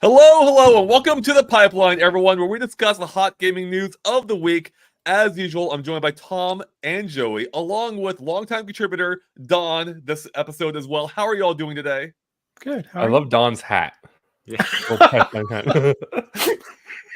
Hello, and welcome to the Pipeline, everyone, where we discuss the hot gaming news of the week. As usual, I'm joined by Tom and Joey, along with longtime contributor Don this episode as well. How are you all doing today? Good. How I are love Don's hat. Yeah. Pipeline hat.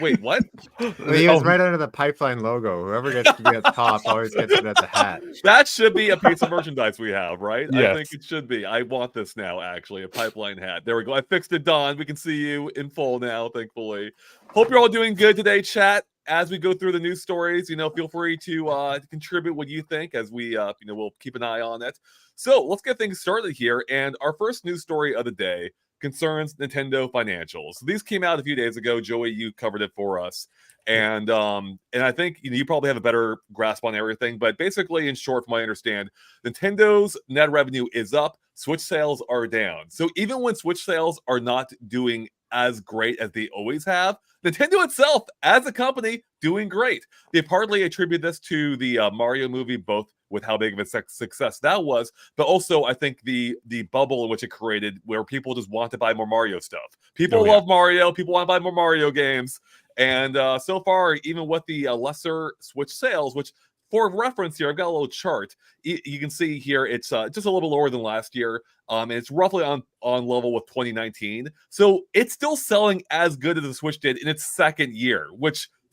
Wait, what? Well, he was right under the Pipeline logo. Whoever gets to be at the top always gets it as a hat. That should be a piece of merchandise we have, right? I Yes. think it should be. I want this now, actually, a Pipeline hat. There we go. I fixed it, Don. We can see you in full now, thankfully. Hope you're all doing good today, chat. As we go through the news stories, feel free to contribute what you think as we, we'll keep an eye on it. So let's get things started here. And our first news story of the day concerns Nintendo financials. These came out a few days ago. Joey, you covered it for us. And I think you probably have a better grasp on everything. But basically, in short, from what I understand, Nintendo's net revenue is up. Switch sales are down. So even when Switch sales are not doing as great as they always have, Nintendo itself, as a company, doing great. They partly attribute this to the Mario movie, both with how big of a success that was, but also I think the bubble in which it created, where people just want to buy more Mario stuff. People love Mario. People want to buy more Mario games. And so far, even with the lesser Switch sales, which for reference here, I've got a little chart. You can see here it's just a little lower than last year. And it's roughly on level with 2019. So it's still selling as good as the Switch did in its second year,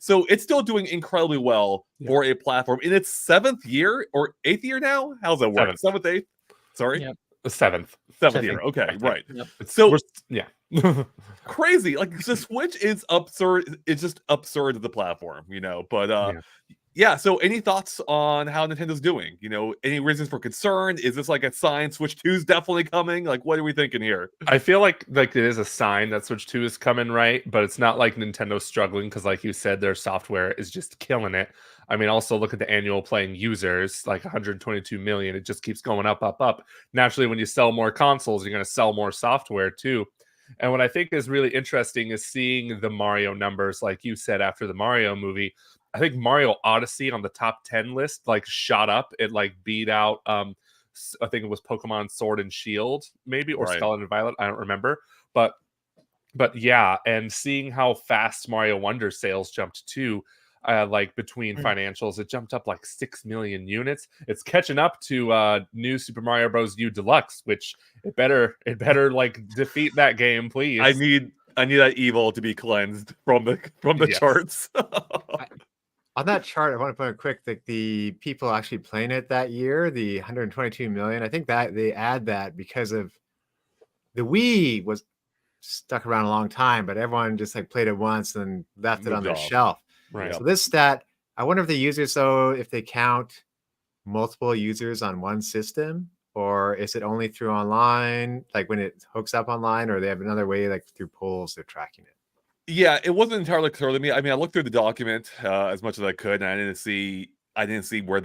so it's still doing incredibly well for a platform in its 7th year or 8th year now. How's that work? 7th, 8th? Sorry? Yep. The 7th year. Okay, right. Yep. So yeah. crazy. Like the Switch is absurd. It's just absurd as the platform, But yeah. So any thoughts on how Nintendo's doing? Any reasons for concern? Is this like a sign Switch 2 is definitely coming? Like, what are we thinking here? I feel like it is a sign that Switch 2 is coming, right? But it's not like Nintendo's struggling because, like you said, their software is just killing it. I mean, also look at the annual playing users, like 122 million. It just keeps going up, up, up. Naturally, when you sell more consoles, you're going to sell more software too. And what I think is really interesting is seeing the Mario numbers, like you said, after the Mario movie. I think Mario Odyssey on the top 10 list shot up. It beat out I think it was Pokemon Sword and Shield, maybe, or Scarlet and Violet. I don't remember. But yeah, and seeing how fast Mario Wonder sales jumped too, between financials, it jumped up 6 million units. It's catching up to new Super Mario Bros. U Deluxe, which it better defeat that game, please. I need that evil to be cleansed from the charts. On that chart, I want to point out quick that the people actually playing it that year, the 122 million, I think that they add that because of the Wii was stuck around a long time, but everyone just played it once and left it on their shelf. Right. So this stat, I wonder if the users, if they count multiple users on one system, or is it only through online, when it hooks up online, or they have another way, through polls, they're tracking it. Yeah, it wasn't entirely clear to me. I mean, I looked through the document as much as I could, and I didn't see where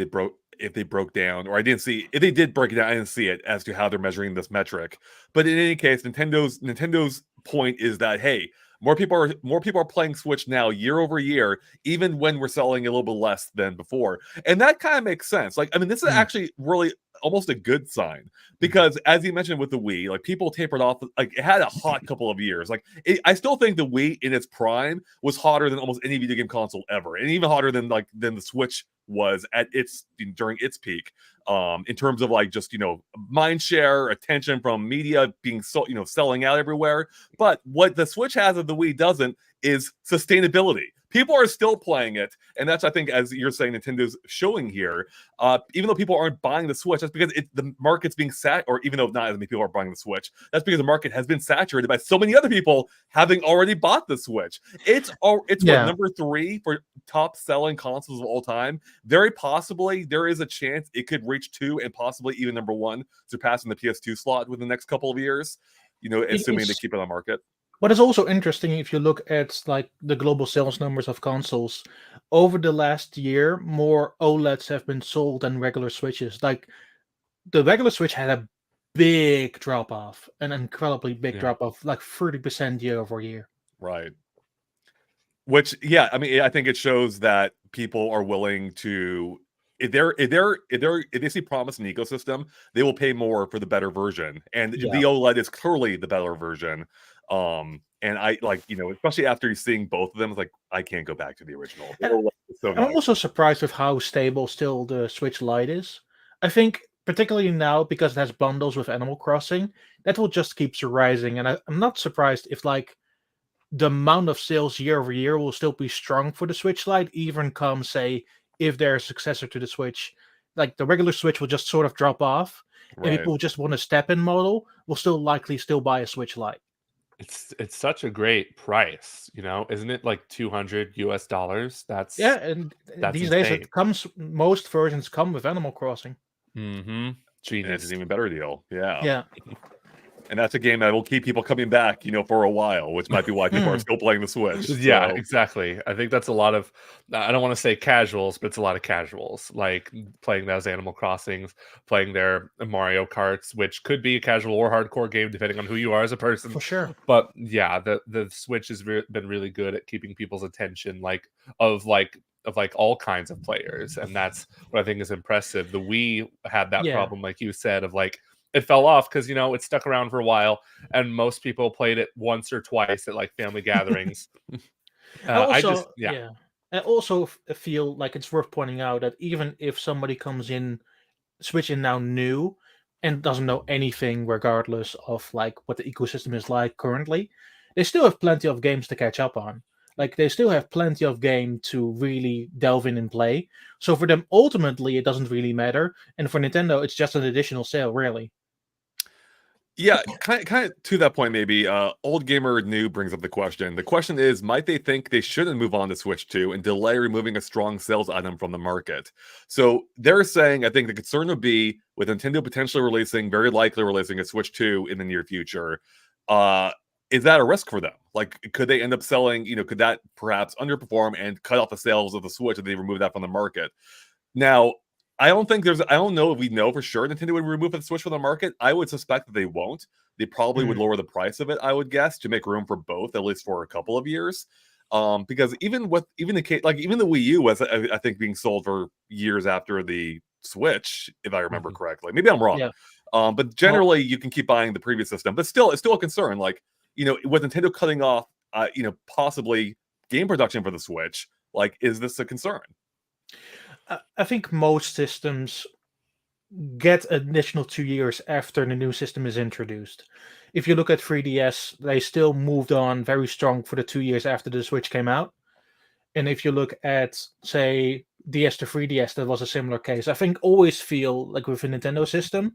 if they broke down, or I didn't see if they did break it down. I didn't see it as to how they're measuring this metric. But in any case, Nintendo's point is that, hey, more people are playing Switch now year over year, even when we're selling a little bit less than before, and that kind of makes sense. This is actually really almost a good sign, because as you mentioned with the Wii, people tapered off. It had a hot couple of years. I still think the Wii in its prime was hotter than almost any video game console ever, and even hotter than the Switch was during its peak, in terms of mind share, attention from media, being selling out everywhere. But what the Switch has that the Wii doesn't is sustainability. People are still playing it, and that's, I think, as you're saying, Nintendo's showing here. Even though people aren't buying the Switch, that's because the market's being or even though not as many people are buying the Switch, that's because the market has been saturated by so many other people having already bought the Switch. It's what, number 3 for top selling consoles of all time. Very possibly, there is a chance it could reach 2 and possibly even number 1, surpassing the PS2 slot within the next couple of years. Assuming they keep it on market. What is also interesting, if you look at the global sales numbers of consoles over the last year, more OLEDs have been sold than regular Switches. The regular Switch had a big drop off, an incredibly big drop off, 30% year over year. Right. Which, yeah, I mean, I think it shows that people are willing to if they see promise in the ecosystem, they will pay more for the better version, and Yeah. the OLED is clearly the better version. And I like, especially after seeing both of them, it's like I can't go back to the original. The And OLED is so I'm nice. also surprised with how stable still the Switch Lite is. I think particularly now because it has bundles with Animal Crossing, that will just keep rising. And I'm not surprised if like the amount of sales year over year will still be strong for the Switch Lite, even come say if they're a successor to the Switch. Like the regular Switch will just sort of drop off, and Right. people who just want a step-in model will still likely still buy a Switch Lite. It's such a great price, isn't it? Like $200. Yeah, and That's these days insane. it comes. Most versions come with Animal Crossing. Mm-hmm. And Genius. it's an even better deal. Yeah. Yeah. And that's a game that will keep people coming back, for a while, which might be why people are still playing the Switch. Yeah, So, exactly. I think that's a lot of, I don't want to say casuals, but it's a lot of casuals, like playing those Animal Crossings, playing their Mario Karts, which could be a casual or hardcore game depending on who you are as a person. For sure. But yeah, the Switch has been really good at keeping people's attention, of all kinds of players, and that's what I think is impressive. The Wii had that Yeah. problem, like you said, of like it fell off because it stuck around for a while, and most people played it once or twice at like family gatherings. I also feel like it's worth pointing out that even if somebody comes in switching now new and doesn't know anything regardless of like what the ecosystem is like currently, they still have plenty of games to catch up on. Like they still have plenty of game to really delve in and play. So for them ultimately it doesn't really matter, and for Nintendo it's just an additional sale really. yeah, kind of to that point, maybe. Old Gamer New brings up the question. The question is, might they think they shouldn't move on to Switch 2 and delay removing a strong sales item from the market? So they're saying, I think the concern would be with Nintendo potentially very likely releasing a Switch 2 in the near future. Is that a risk for them? Like, could they end up selling, could that perhaps underperform and cut off the sales of the Switch if they remove that from the market? Now, I don't know if we know for sure Nintendo would remove the Switch from the market. I would suspect that they won't. They probably would lower the price of it, I would guess, to make room for both, at least for a couple of years. Because even the Wii U was, I think, being sold for years after the Switch, if I remember correctly. Maybe I'm wrong. Yeah. But generally, you can keep buying the previous system. But still, it's still a concern. Like, with Nintendo cutting off, possibly game production for the Switch, like, is this a concern? I think most systems get an additional 2 years after the new system is introduced. If you look at 3DS, they still moved on very strong for the 2 years after the Switch came out. And if you look at, say, DS to 3DS, that was a similar case. I think always feel like with a Nintendo system,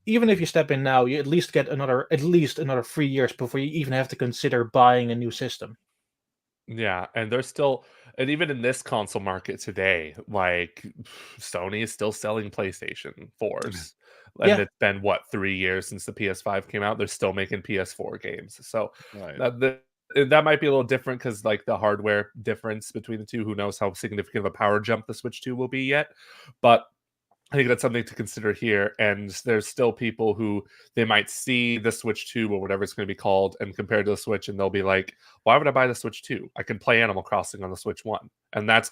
even if you step in now, you at least get another 3 years before you even have to consider buying a new system. Yeah, and even in this console market today, like Sony is still selling PlayStation 4s. And Yeah. it's been 3 years since the PS5 came out. They're still making PS4 games. So Right. that might be a little different because like the hardware difference between the two, who knows how significant of a power jump the Switch 2 will be yet. But I think that's something to consider here. And there's still people who they might see the Switch 2 or whatever it's going to be called and compare to the Switch, and they'll be like, why would I buy the Switch 2? I can play Animal Crossing on the Switch 1. And that's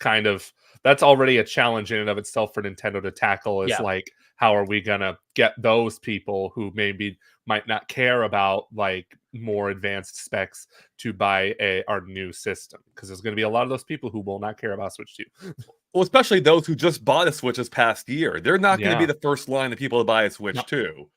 already a challenge in and of itself for Nintendo to tackle, is like, how are we going to get those people who maybe might not care about like more advanced specs to buy our new system? Because there's going to be a lot of those people who will not care about Switch 2. Well, especially those who just bought a Switch this past year. They're not going to be the first line of people to buy a Switch 2.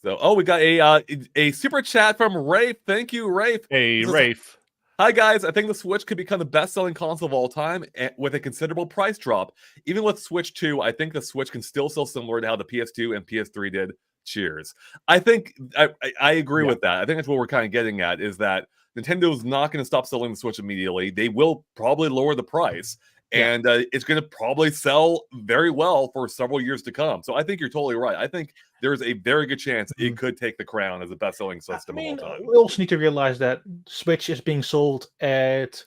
So, we got a super chat from Rafe. Thank you, Rafe. Hey, Rafe. Hi, guys. I think the Switch could become the best-selling console of all time with a considerable price drop. Even with Switch 2, I think the Switch can still sell similar to how the PS2 and PS3 did. Cheers. I think I agree with that. I think that's what we're kind of getting at, is that Nintendo's not going to stop selling the Switch immediately. They will probably lower the price. And it's going to probably sell very well for several years to come. So I think you're totally right. I think there's a very good chance it could take the crown as the best-selling system of all time. We also need to realize that Switch is being sold at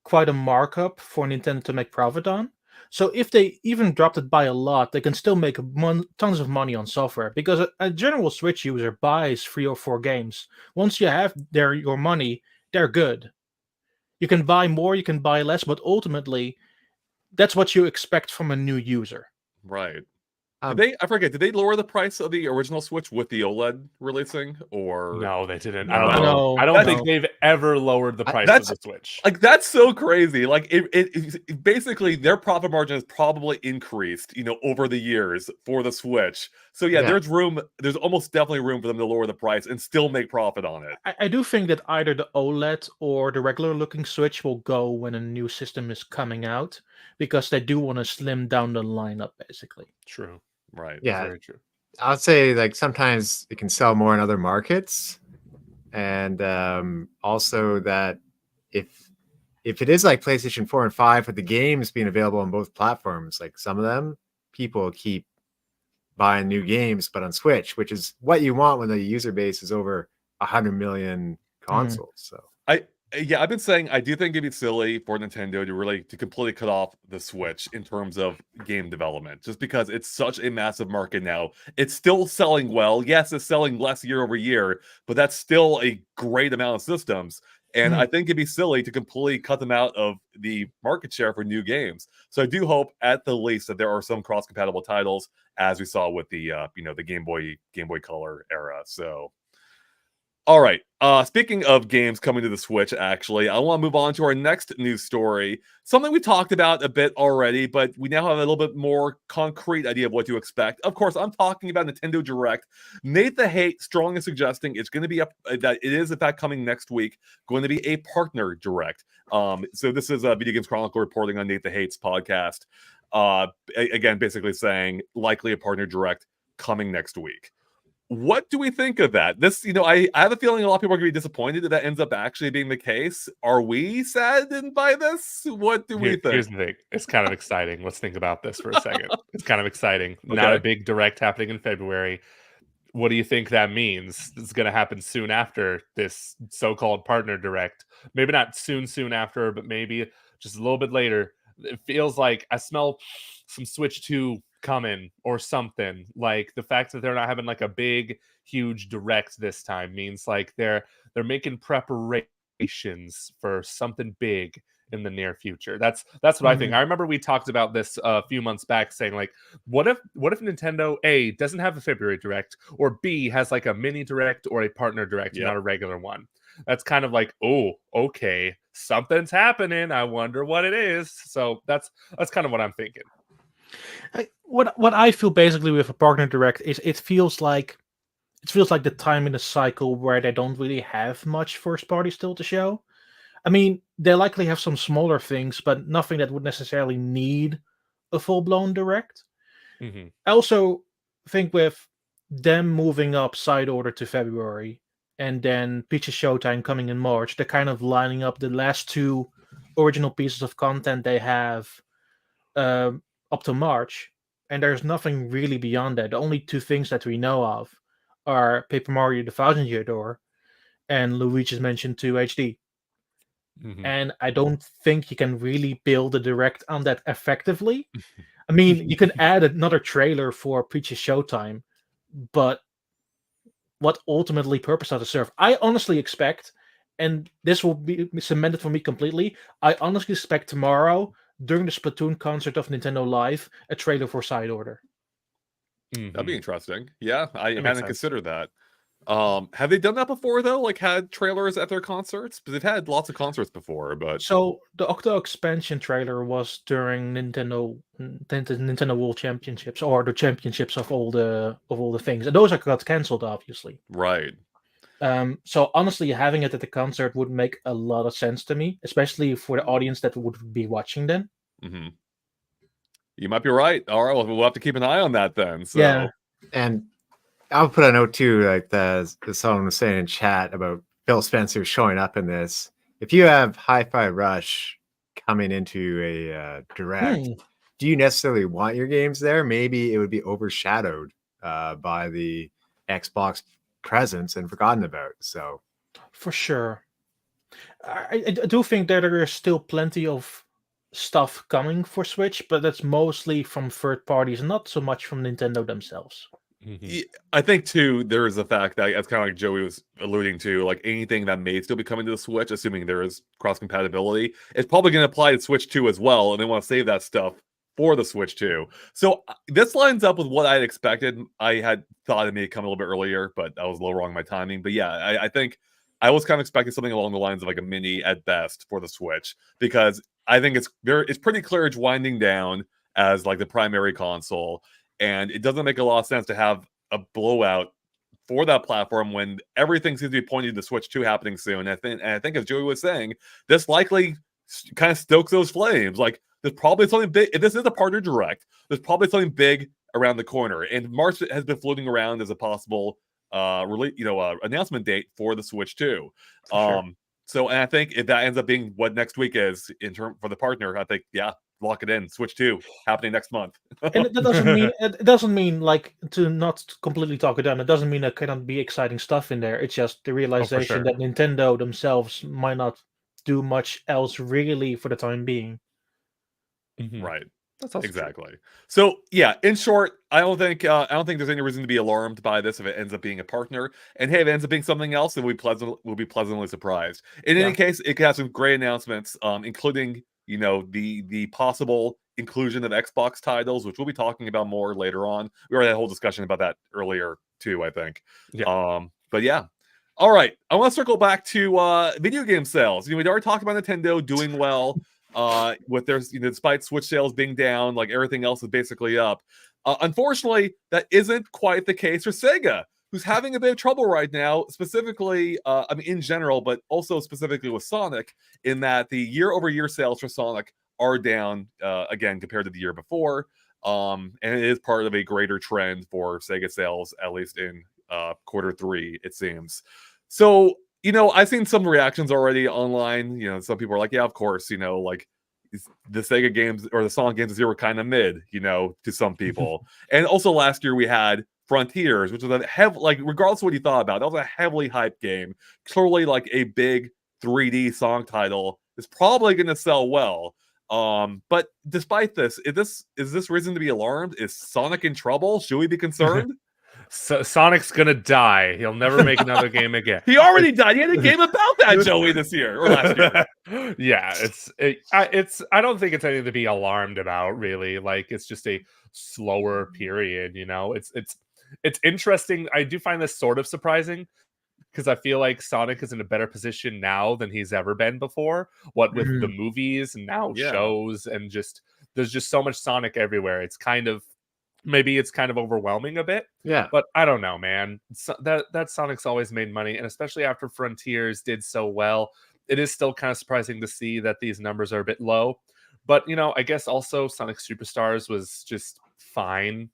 quite a markup for Nintendo to make profit on. So if they even dropped it by a lot, they can still make tons of money on software, because a general Switch user buys 3 or 4 games. Once you have your money, they're good. You can buy more, you can buy less, but ultimately that's what you expect from a new user. Right. Um, I forget, did they lower the price of the original Switch with the OLED releasing? Or No, they didn't. No. I don't know. No, I don't That's- think they've ever lowered the price of that's- the Switch. like that's so crazy. Like it basically their profit margin has probably increased, over the years for the Switch. So yeah, Yeah. there's almost definitely room for them to lower the price and still make profit on it. I do think that either the OLED or the regular looking Switch will go when a new system is coming out, because they do want to slim down the lineup, basically. True. Right. Yeah. Very true. I would say like sometimes it can sell more in other markets, and also that if it is like PlayStation 4 and 5 with the games being available on both platforms, like some of them people keep buying new games, but on Switch, which is what you want when the user base is over 100 million consoles. So Yeah, I've been saying I do think it'd be silly for Nintendo to completely cut off the Switch in terms of game development, just because it's such a massive market now. It's still selling well. Yes, it's selling less year over year, but that's still a great amount of systems. And I think it'd be silly to completely cut them out of the market share for new games. So I do hope, at the least, that there are some cross-compatible titles, as we saw with the the Game Boy Color era. So. All right. Speaking of games coming to the Switch, actually, I want to move on to our next news story. Something we talked about a bit already, but we now have a little bit more concrete idea of what to expect. Of course, I'm talking about Nintendo Direct. Nate the Hate strongly suggesting it's going to be that it is, in fact, coming next week, going to be a partner Direct. So this is Video Games Chronicle reporting on Nate the Hate's podcast. Again, basically saying likely a partner Direct coming next week. What do we think of that? This, I have a feeling a lot of people are going to be disappointed that ends up actually being the case. Are we saddened by this? What do we think? Here's the thing. It's kind of exciting. Let's think about this for a second. It's kind of exciting. Not a big Direct happening in February. What do you think that means? It's going to happen soon after this so-called partner Direct. Maybe not soon after, but maybe just a little bit later. It feels like I smell some Switch 2 coming or something. Like the fact that they're not having like a big huge Direct this time means like they're making preparations for something big in the near future. That's what I think. I remember we talked about this a few months back, saying like, what if Nintendo A doesn't have a February Direct, or B has like a mini Direct or a partner Direct, not a regular one. That's kind of like, oh, okay, something's happening. I wonder what it is. So that's kind of what I'm thinking. What I feel basically with a partner Direct is it feels like the time in the cycle where they don't really have much first party still to show. I mean, they likely have some smaller things, but nothing that would necessarily need a full-blown Direct. Mm-hmm. I also think with them moving up Side Order to February and then Peach's Showtime coming in March, they're kind of lining up the last two original pieces of content they have up to March, and there's nothing really beyond that. The only two things that we know of are Paper Mario: The Thousand Year Door and Luigi's Mansion 2 HD. Mm-hmm. And I don't think you can really build a Direct on that effectively. I mean, you can add another trailer for Peach's Showtime, but what ultimately purpose does it serve? I honestly expect, and this will be cemented for me completely, I honestly expect tomorrow, during the Splatoon concert of Nintendo Live, a trailer for Side Order. That'd be interesting. Yeah, I That makes hadn't sense. considered that. Have they done that before though? Like had trailers at their concerts? Because they've had lots of concerts before, but So the Octo expansion trailer was during Nintendo World Championships, or the championships of all the things, and those got cancelled, obviously. right. So honestly, having it at the concert would make a lot of sense to me, especially for the audience that would be watching then. Mm-hmm. You might be right. All right, well, we'll have to keep an eye on that then. So. Yeah. And I'll put a note too, like the someone was saying in chat about Phil Spencer showing up in this. If you have Hi-Fi Rush coming into a Direct, do you necessarily want your games there? Maybe it would be overshadowed by the Xbox presence and forgotten about. So For sure. I do think that there is still plenty of stuff coming for Switch, but that's mostly from third parties, not so much from Nintendo themselves. I think too there is the fact that it's kind of like Joey was alluding to, like anything that may still be coming to the Switch, assuming there is cross compatibility, it's probably going to apply to Switch 2 as well, and they want to save that stuff for the Switch 2. So this lines up with what I had expected. I had thought it may come a little bit earlier, but I was a little wrong in my timing. But yeah, I think I was kind of expecting something along the lines of like a mini at best for the Switch, because I think it's pretty clear it's winding down as like the primary console, and it doesn't make a lot of sense to have a blowout for that platform when everything seems to be pointing to Switch 2 happening soon. And I think as Joey was saying, this likely kind of stokes those flames. Like there's probably something big. If this is a partner direct, there's probably something big around the corner. And March has been floating around as a possible announcement date for the Switch 2. Sure. So, and I think if that ends up being what next week is in term for the partner, I think lock it in. Switch 2 happening next month. And it doesn't mean like, to not completely talk it down. It doesn't mean there cannot be exciting stuff in there. It's just the realization sure. that Nintendo themselves might not do much else really for the time being. Right. That's also exactly. So yeah, in short, I don't think there's any reason to be alarmed by this if it ends up being a partner. And hey, if it ends up being something else, then we'll be pleasantly surprised. In any case, it could have some great announcements, including the possible inclusion of Xbox titles, which we'll be talking about more later on. We already had a whole discussion about that earlier too, I think. Yeah. But yeah. All right. I want to circle back to video game sales. We'd already talked about Nintendo doing well with their, despite Switch sales being down, like everything else is basically up. Unfortunately, that isn't quite the case for Sega, who's having a bit of trouble right now, specifically, in general, but also specifically with Sonic, in that the year-over-year sales for Sonic are down again compared to the year before. And it is part of a greater trend for Sega sales, at least in quarter 3, it seems. So, I've seen some reactions already online. Some people are like, yeah, of course, like the Sega games or the Sonic games this year were kind of mid, to some people. And also last year we had Frontiers, which was regardless of what you thought about, that was a heavily hyped game. Clearly like a big 3D Sonic title is probably going to sell well. But despite this, is this reason to be alarmed? Is Sonic in trouble? Should we be concerned? So Sonic's gonna die. He'll never make another game again. He already died. He had a game about that, Joey, this year or last year. Yeah, I don't think it's anything to be alarmed about, really. Like, it's just a slower period. It's interesting. I do find this sort of surprising, because I feel like Sonic is in a better position now than he's ever been before. What with the movies and now shows, and there's just so much Sonic everywhere. Maybe it's kind of overwhelming a bit. Yeah. But I don't know, man. That Sonic's always made money, and especially after Frontiers did so well, it is still kind of surprising to see that these numbers are a bit low. But, I guess also Sonic Superstars was just fine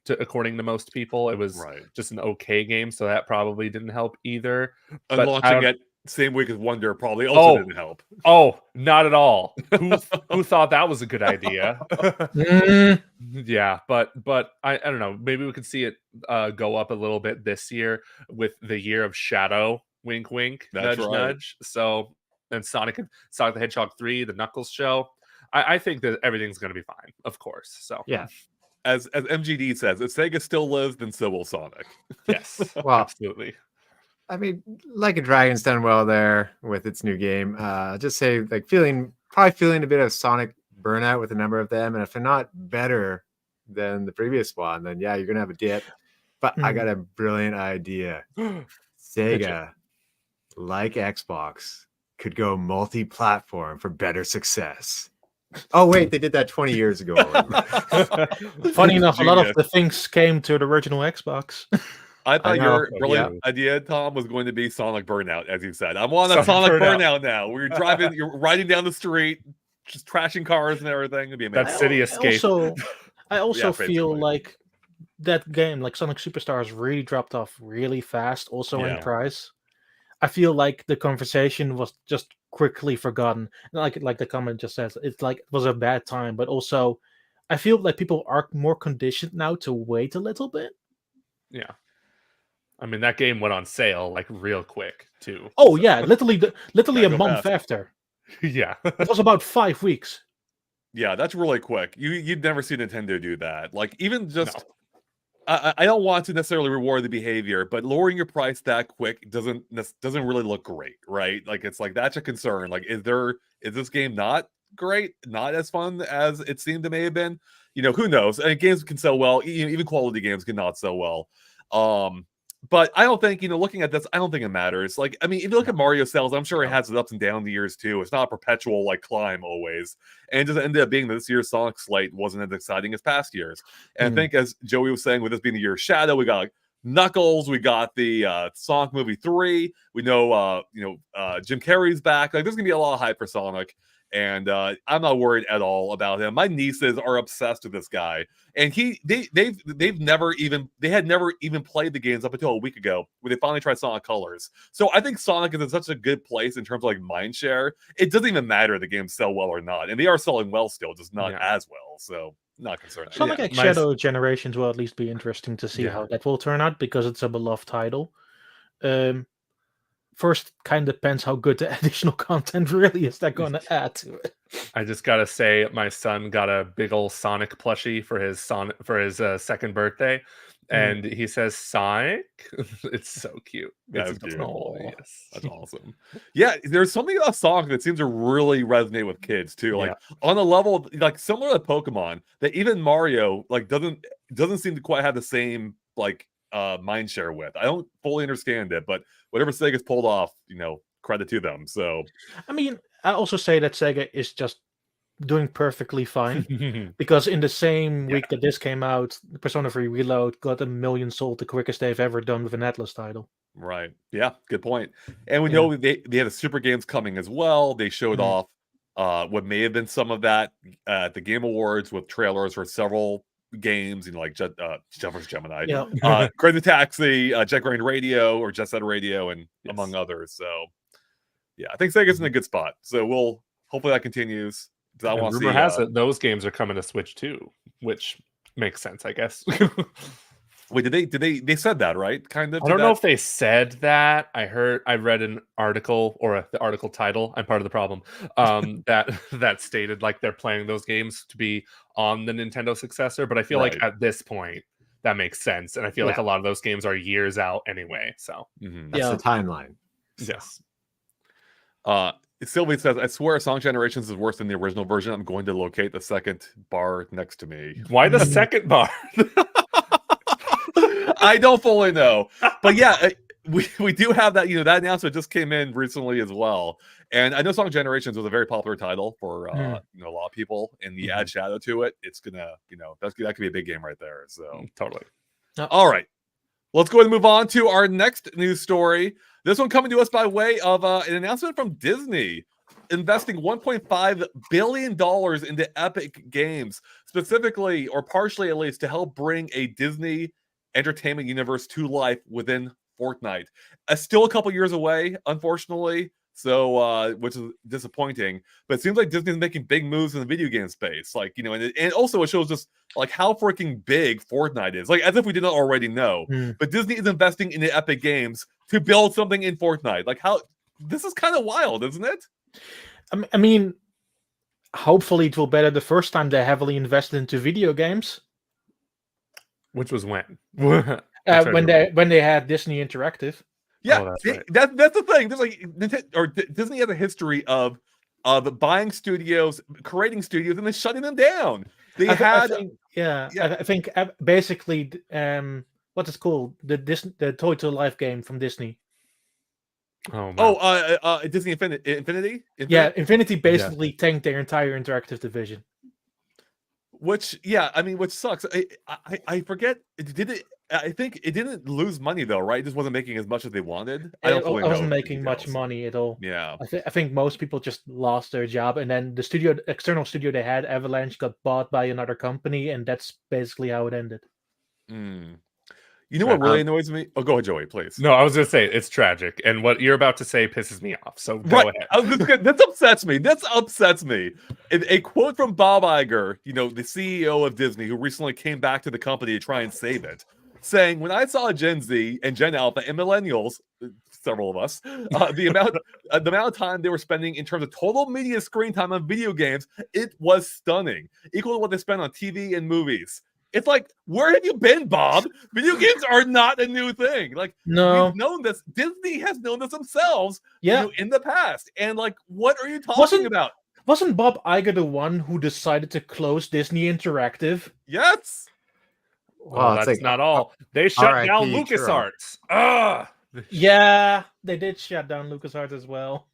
according to most people. It was just an okay game, so that probably didn't help either. And launching it same week as Wonder probably also didn't help. Oh, not at all. Who thought that was a good idea? Yeah, but I don't know. Maybe we could see it go up a little bit this year with the year of Shadow. Wink, wink. That's nudge, nudge. So, and Sonic the Hedgehog 3, the Knuckles show. I think that everything's going to be fine, of course. So yeah. As MGD says, if Sega still lives, then so will Sonic. Yes, well, absolutely. I mean, Like a Dragon's done well there with its new game. Just say, like, probably feeling a bit of Sonic burnout with a number of them, and if they're not better than the previous one, then yeah, you're gonna have a dip. But I got a brilliant idea. Sega, like Xbox, could go multi-platform for better success. Oh wait, they did that 20 years ago. Funny enough, a lot of the things came to the original Xbox. I thought your brilliant idea, Tom, was going to be Sonic Burnout, as you said. I'm on a Sonic Burnout now. You're riding down the street, just trashing cars and everything. It'd be amazing. That city escape. I also feel like that game, like Sonic Superstars, really dropped off really fast, also in price. I feel like the conversation was just quickly forgotten. Like the comment just says, it's like it was a bad time, but also I feel like people are more conditioned now to wait a little bit. Yeah. I mean, that game went on sale like real quick too. Oh yeah, literally a month after. Yeah. It was about 5 weeks. Yeah, that's really quick. You'd never see Nintendo do that. Like, even just I don't want to necessarily reward the behavior, but lowering your price that quick doesn't really look great, right? Like it's like that's a concern. Like, is this game not great, not as fun as it seemed it may have been? Who knows? And games can sell well, even quality games cannot sell well. But I don't think, looking at this, I don't think it matters. Like, I mean, if you look at Mario sales, I'm sure it has its ups and downs years too. It's not a perpetual like climb always. And it just ended up being that this year's Sonic slate wasn't as exciting as past years. And I think, as Joey was saying, with this being the year of Shadow, we got like Knuckles, we got the Sonic movie 3. We know Jim Carrey's back. Like, there's gonna be a lot of hype for Sonic. And I'm not worried at all about him. My nieces are obsessed with this guy, and they had never even played the games up until a week ago when they finally tried Sonic Colors. So I think Sonic is in such a good place in terms of like mind share. It doesn't even matter if the games sell well or not, and they are selling well still, just not as well. So not concerned. Sonic X Shadow Generations will at least be interesting to see how that will turn out, because it's a beloved title. First, kind of depends how good the additional content really is they're going to add to it. I just gotta say, my son got a big old Sonic plushie for his second birthday, and he says Sonic. It's so cute. It's adorable. Yes. That's awesome. Yeah, there's something about Sonic that seems to really resonate with kids too. Like on a level like similar to Pokemon, that even Mario like doesn't seem to quite have the same like mind share with. I don't fully understand it, but whatever Sega's pulled off, credit to them. So I mean, I also say that Sega is just doing perfectly fine, because in the same week that this came out, Persona 3 Reload got 1 million sold, the quickest they've ever done with an Atlas title. Right. Yeah, good point. And we know they have the Super Games coming as well. They showed off what may have been some of that at the Game Awards with trailers for several games, like Jet vs. Gemini, Crazy Taxi, Jet Grind Radio, or Jet Set Radio, and among others. So I think Sega's in a good spot. So we'll hopefully that continues. I want to see. Rumor has it those games are coming to Switch too, which makes sense, I guess. Wait, they said that, right? Kind of. I don't know if they said that. I read an article, or the article title, I'm part of the problem, that stated like they're planning those games to be on the Nintendo successor, but I feel like at this point that makes sense, and I feel like a lot of those games are years out anyway. So that's the timeline. Yes. Sylvie says, I swear Sonic Generations is worse than the original version. I'm going to locate the second bar next to me. Why the second bar? I don't fully know. But yeah, we do have that, that announcement just came in recently as well. And I know Sonic Generations was a very popular title for a lot of people, and the add Shadow to it, it's gonna, that could be a big game right there. So totally. All right. Let's go ahead and move on to our next news story. This one coming to us by way of an announcement from Disney investing $1.5 billion into Epic Games, specifically, or partially at least, to help bring a Disney entertainment universe to life within Fortnite. Still a couple years away, unfortunately, so which is disappointing. But it seems like Disney's making big moves in the video game space, like and also it shows just like how freaking big Fortnite is, like as if we did not already know. But Disney is investing in the Epic Games to build something in Fortnite. Like how this is kind of wild, isn't it? I mean, hopefully it will better the first time they heavily invested into video games. Which was when? When they had Disney Interactive. Yeah, that's the thing. There's like Disney has a history of buying studios, creating studios, and then shutting them down. I think basically what is called the Toy to Life game from Disney. Disney Infinity. Yeah, Infinity basically tanked their entire interactive division. Which sucks. I forget. I think it didn't lose money though, right? It just wasn't making as much as they wanted. It wasn't making much money at all. Yeah, I think most people just lost their job, and then the external studio they had, Avalanche, got bought by another company, and that's basically how it ended. You know what really annoys me? Oh, go ahead, Joey, please. No, I was going to say it's tragic, and what you're about to say pisses me off. So go ahead. This upsets me. This upsets me. A quote from Bob Iger, the CEO of Disney, who recently came back to the company to try and save it, saying, "When I saw Gen Z and Gen Alpha and Millennials, several of us, the amount of time they were spending in terms of total media screen time on video games, it was stunning, equal to what they spent on TV and movies. It's like, where have you been, Bob? Video games are not a new thing. Like, No. we've known this. Disney has known this themselves, Yeah. in the past. And like, what are you talking Wasn't- about? Wasn't Bob Iger the one who decided to close Disney Interactive? Yes. Well, it's that's like, not all. They shut RIP down Churro. LucasArts. Ugh. Yeah, they did shut down LucasArts as well.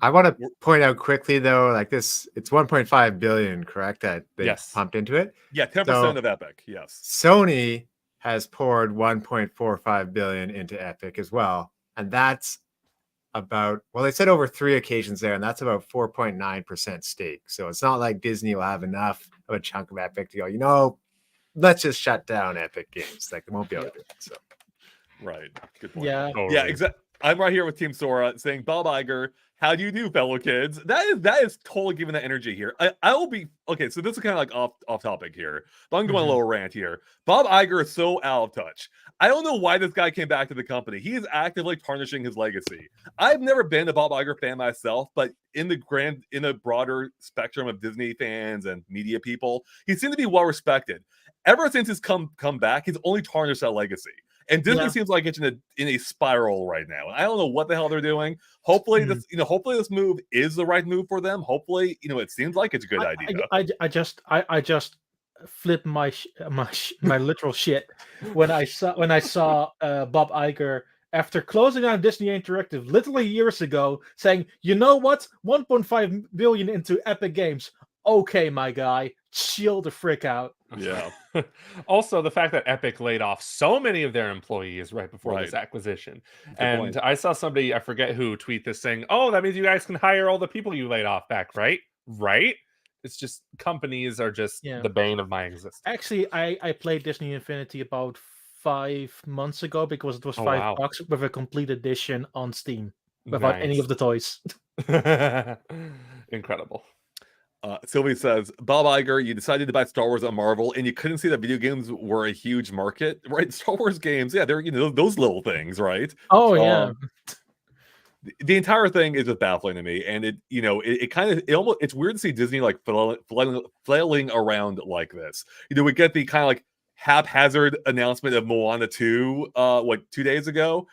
I want to point out quickly though, like this, it's 1.5 billion, correct? That they Yes. pumped into it. Yeah, 10% So- of Epic. Yes. Sony has poured 1.45 billion into Epic as well, and that's about, well, they said over 3 occasions there, and that's about 4.9% stake. So it's not like Disney will have enough of a chunk of Epic to go, let's just shut down Epic Games. Like they won't be able to do it. So Right. Good point. Yeah. Totally. Yeah, exactly. I'm right here with Team Sora saying, Bob Iger, how do you do, fellow kids? That is totally giving that energy here. I will be okay. So this is kind of like off topic here, but I'm going a little rant here. Bob Iger is so out of touch. I don't know why this guy came back to the company. He is actively tarnishing his legacy. I've never been a Bob Iger fan myself, but in the broader spectrum of Disney fans and media people, he seemed to be well respected. Ever since he's come back, he's only tarnished that legacy. And Disney seems like it's in a spiral right now. And I don't know what the hell they're doing. Hopefully this move is the right move for them. Hopefully, it seems like it's a good idea. I just flipped my literal shit when I saw Bob Iger after closing down Disney Interactive literally years ago, saying, "You know what? 1.5 billion into Epic Games. Okay, my guy, chill the frick out." Yeah. Also, the fact that Epic laid off so many of their employees right before this Right. acquisition. Good And point. I saw somebody, I forget who, tweet this saying, "Oh, that means you guys can hire all the people you laid off back, right?" Right? It's just companies are just the bane of my existence. Actually, I played Disney Infinity about 5 months ago because it was $5 with a complete edition on Steam without any of the toys. Incredible. Sylvie says, Bob Iger, you decided to buy Star Wars on Marvel and you couldn't see that video games were a huge market, right? Star Wars games, yeah, they're those little things, right? Oh yeah. The entire thing is just baffling to me, and it's weird to see Disney like flailing around like this. We get the kind of like haphazard announcement of Moana 2 2 days ago,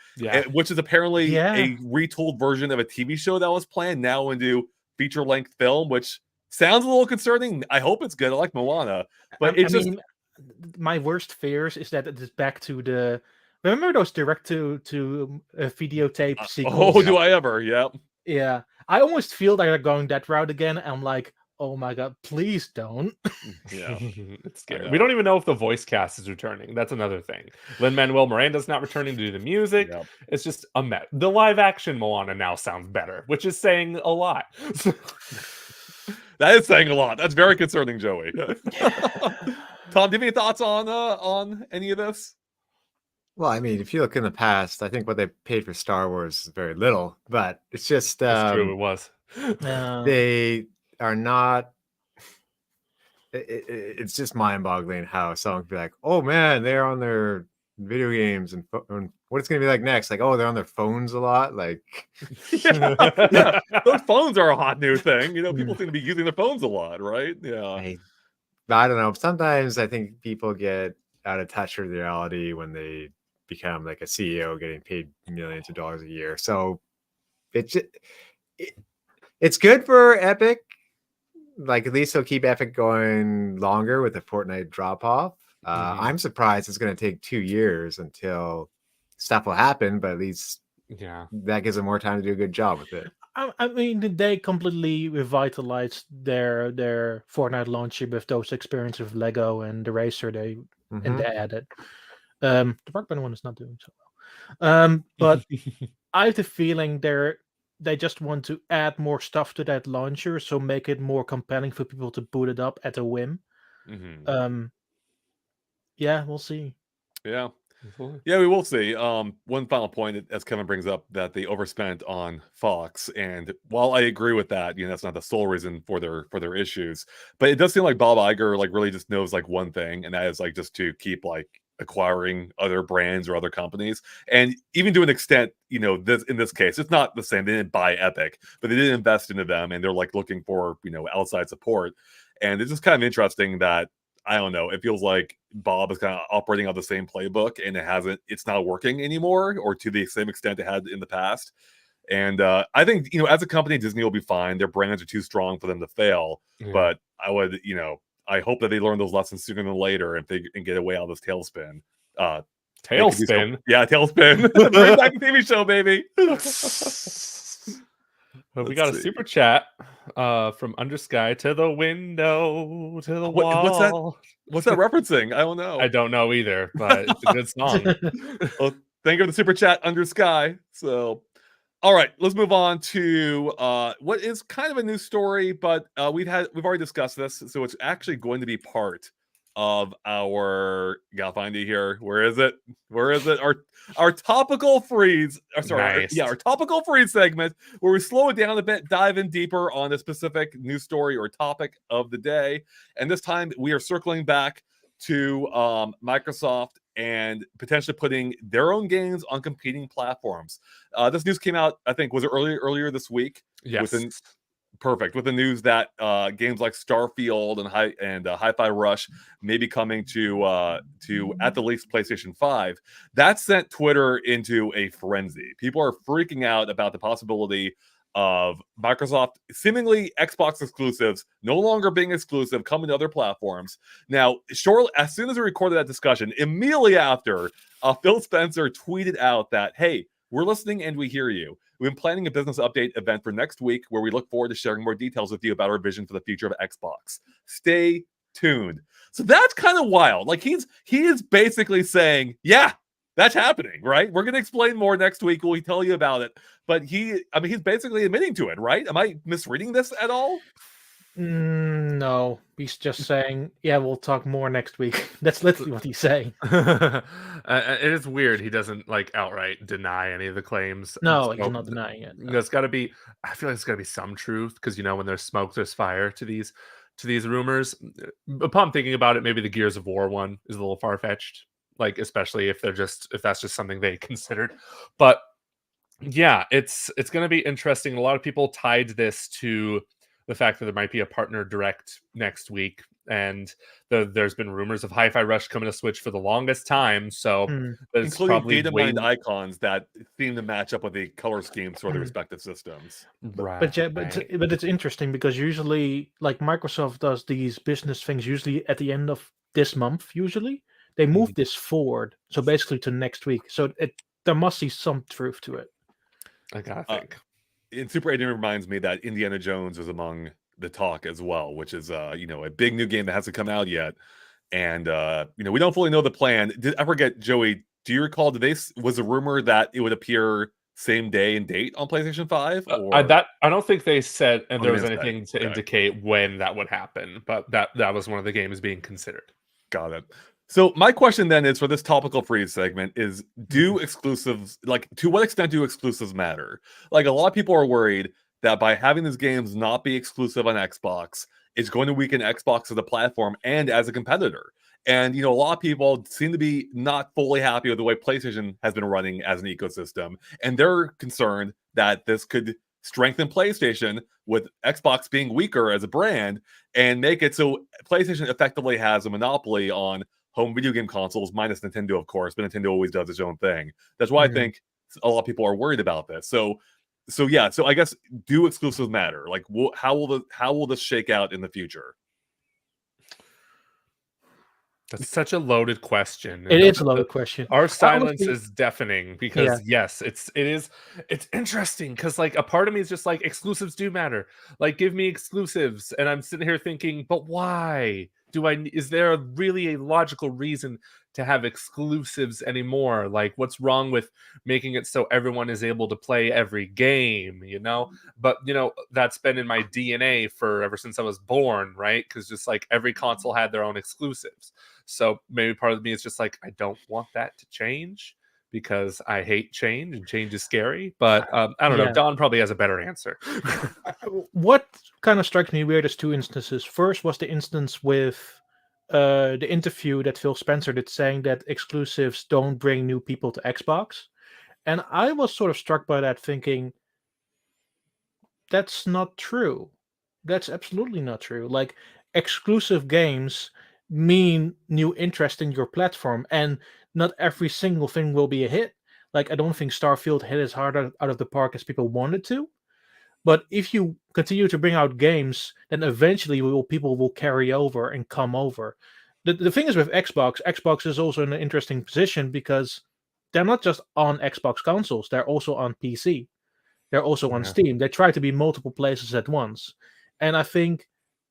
which is apparently a retooled version of a TV show that was planned now into feature-length film, which sounds a little concerning. I hope it's good. I like Moana, but my worst fears is that it's back to the. Remember those direct to videotape sequels? Oh, do I ever? Yep. Yeah, I almost feel like they're going that route again. I'm like, oh my god, please don't. Yeah, it's scary. We don't even know if the voice cast is returning. That's another thing. Lin-Manuel Miranda's not returning to do the music. Yep. It's just a mess. The live action Moana now sounds better, which is saying a lot. That is saying a lot. That's very concerning, Joey. Tom, do you have any thoughts on any of this? Well, I mean, if you look in the past, I think what they paid for Star Wars is very little, but it's just that's true. It was. They are not. It's just mind-boggling how someone could be like, "Oh man, they're on their video games and what it's going to be like next." Like, "Oh, they're on their phones a lot." Like, yeah, those phones are a hot new thing. People seem to be using their phones a lot, right? Yeah. I don't know. Sometimes I think people get out of touch with reality when they become like a CEO getting paid millions of dollars a year. So it's good for Epic. Like, at least they'll keep Epic going longer with the Fortnite drop off. I'm surprised it's going to take 2 years until stuff will happen, but at least that gives them more time to do a good job with it. I mean, they completely revitalized their Fortnite launcher with those experiences with Lego and the Racer they added. The Rock Band one is not doing so well. But I have the feeling they just want to add more stuff to that launcher, so make it more compelling for people to boot it up at a whim. Yeah, we'll see. Yeah. Yeah, we will see. One final point, as Kevin brings up, that they overspent on Fox, and while I agree with that, that's not the sole reason for their issues, but it does seem like Bob Iger really just knows one thing, and that is just to keep acquiring other brands or other companies, and even to an extent, in this case, it's not the same. They didn't buy Epic, but they did invest into them, and they're looking for outside support, and it's just kind of interesting that I don't know. It feels like Bob is kind of operating on the same playbook, and it's not working anymore, or to the same extent it had in the past. And I think, as a company, Disney will be fine. Their brands are too strong for them to fail. Yeah. But I would, I hope that they learn those lessons sooner than later and get away out of this tailspin. Tailspin. Yeah, Tailspin. Bring back a TV show, baby. Well, we got a super chat from Undersky to the window to the wall. What's that referencing? I don't know. I don't know either, but it's a good song. Well, thank you for the super chat, Undersky. So, all right, let's move on to what is kind of a new story, but we've already discussed this, so it's actually going to be part of our, gotta find it here. Where is it? Our topical freeze. Nice. Our topical freeze segment, where we slow it down a bit, dive in deeper on a specific news story or topic of the day. And this time we are circling back to Microsoft and potentially putting their own games on competing platforms. This news came out, I think, was it earlier this week? Yes. With the news that games like Starfield and Hi-Fi Rush may be coming to at the least PlayStation 5. That sent Twitter into a frenzy. People are freaking out about the possibility of Microsoft seemingly Xbox exclusives no longer being exclusive, coming to other platforms. Now, shortly, as soon as we recorded that discussion, immediately after, Phil Spencer tweeted out that, hey, we're listening and we hear you. We've been planning a business update event for next week where we look forward to sharing more details with you about our vision for the future of Xbox. Stay tuned. So that's kind of wild. Like he is basically saying, yeah, that's happening, right? We're going to explain more next week. We'll tell you about it. But he's basically admitting to it, right? Am I misreading this at all? No, he's just saying, yeah, we'll talk more next week. That's literally what he's saying. It is weird. He doesn't outright deny any of the claims. No, he's not denying it. No. There's got to be. I feel like there's got to be some truth because when there's smoke, there's fire to these rumors. Upon thinking about it, maybe the Gears of War one is a little far fetched. Especially if that's just something they considered. But yeah, it's going to be interesting. A lot of people tied this to the fact that there might be a partner direct next week, and there's been rumors of Hi-Fi Rush coming to Switch for the longest time. So there's including data-mined icons that seem to match up with the color schemes for the respective systems. Right. But it's interesting because usually, Microsoft does these business things usually at the end of this month. Usually, they move this forward, so basically to next week. So there must be some truth to it. I gotta think. And Super 8 reminds me that Indiana Jones is among the talk as well, which is a big new game that hasn't come out yet, and we don't fully know the plan. I forget, Joey, do you recall? Was a rumor that it would appear same day and date on PlayStation 5? I don't think they said, and there was anything to indicate when that would happen, but that was one of the games being considered. Got it. So my question then is, for this topical freeze segment, is do exclusives, to what extent do exclusives matter? A lot of people are worried that by having these games not be exclusive on Xbox, it's going to weaken Xbox as a platform and as a competitor. And, a lot of people seem to be not fully happy with the way PlayStation has been running as an ecosystem. And they're concerned that this could strengthen PlayStation with Xbox being weaker as a brand and make it so PlayStation effectively has a monopoly on home video game consoles, minus Nintendo, of course, but Nintendo always does its own thing. That's why I think a lot of people are worried about this. So I guess, do exclusives matter? How will this shake out in the future? That's such a loaded question. It is a loaded question. Our silence is deafening because yes, it's interesting because a part of me is just exclusives do matter. Give me exclusives, and I'm sitting here thinking, but why? Is there really a logical reason to have exclusives anymore? What's wrong with making it so everyone is able to play every game, But, that's been in my DNA ever since I was born, right? Because just every console had their own exclusives. So maybe part of me is just I don't want that to change because I hate change and change is scary. But I don't know. Don probably has a better answer. What kind of strikes me weird is two instances. First was the instance with the interview that Phil Spencer did saying that exclusives don't bring new people to Xbox. And I was sort of struck by that, thinking that's not true. That's absolutely not true. Exclusive games mean new interest in your platform, and not every single thing will be a hit. Like, I don't think Starfield hit as hard out of the park as people wanted to. But if you continue to bring out games, then eventually people will carry over and come over. The thing is with Xbox is also in an interesting position because they're not just on Xbox consoles, they're also on PC. They're also on Yeah. Steam. They try to be multiple places at once. And I think